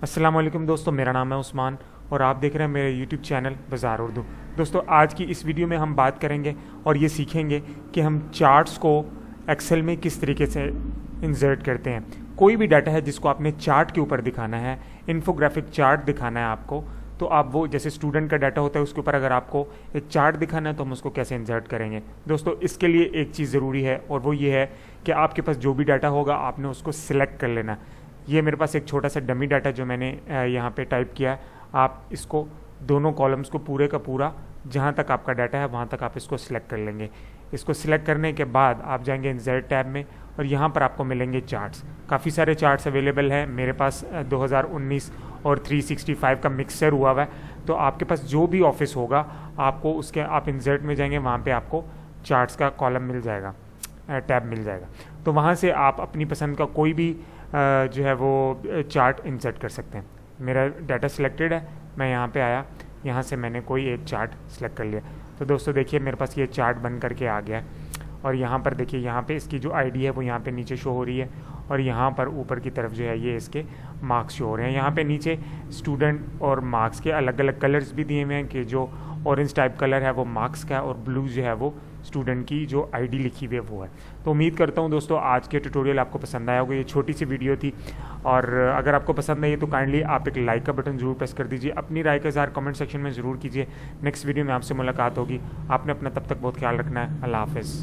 अस्सलाम वालेकुम दोस्तों, मेरा नाम है उस्मान और आप देख रहे हैं मेरे यूट्यूब चैनल बाज़ार उर्दू। दोस्तों, आज की इस वीडियो में हम बात करेंगे और ये सीखेंगे कि हम चार्ट्स को एक्सेल में किस तरीके से इंसर्ट करते हैं। कोई भी डाटा है जिसको आपने चार्ट के ऊपर दिखाना है, इन्फोग्राफिक चार्ट दिखाना है आपको, तो आप वो जैसे स्टूडेंट का डाटा होता है उसके ऊपर अगर आपको एक चार्ट दिखाना है तो हम उसको कैसे इंसर्ट करेंगे। दोस्तों, इसके लिए एक चीज़ ज़रूरी है और वो ये है कि आपके पास जो भी डाटा होगा आपने उसको सिलेक्ट कर लेना। ये मेरे पास एक छोटा सा डमी डाटा जो मैंने यहाँ पे टाइप किया है, आप इसको दोनों कॉलम्स को पूरे का पूरा जहाँ तक आपका डाटा है वहाँ तक आप इसको सिलेक्ट कर लेंगे। इसको सिलेक्ट करने के बाद आप जाएंगे इंसर्ट टैब में और यहाँ पर आपको मिलेंगे चार्ट्स। काफ़ी सारे चार्ट्स अवेलेबल हैं। मेरे पास 2019 और 365 का मिक्सचर हुआ हुआ है, तो आपके पास जो भी ऑफिस होगा आपको उसके आप इंसर्ट में जाएंगे, वहाँ पे आपको चार्ट्स का कॉलम मिल जाएगा, टैब मिल जाएगा। तो वहाँ से आप अपनी पसंद का कोई भी जो है वो चार्ट इंसर्ट कर सकते हैं। मेरा डाटा सिलेक्टेड है, मैं यहाँ पे आया, यहाँ से मैंने कोई एक चार्ट सेलेक्ट कर लिया। तो दोस्तों देखिए, मेरे पास ये चार्ट बन करके आ गया है और यहाँ पर देखिए, यहाँ पे इसकी जो आईडी है वो यहाँ पे नीचे शो हो रही है और यहाँ पर ऊपर की तरफ जो है ये इसके मार्क्स शो हो रहे हैं। यहाँ पे नीचे स्टूडेंट और मार्क्स के अलग अलग कलर्स भी दिए हुए हैं कि जो ऑरेंज टाइप कलर है वो मार्क्स का है और ब्लू जो है वो स्टूडेंट की जो आईडी लिखी हुई है वो है। तो उम्मीद करता हूँ दोस्तों आज के ट्यूटोरियल आपको पसंद आया होगा। ये छोटी सी वीडियो थी और अगर आपको पसंद आई तो काइंडली आप एक लाइक का बटन ज़रूर प्रेस कर दीजिए। अपनी राय का इज़हार कमेंट सेक्शन में ज़रूर कीजिए। नेक्स्ट वीडियो में आपसे मुलाकात होगी। आपने अपना तब तक बहुत ख्याल रखना है। अल्लाह हाफ़िज़।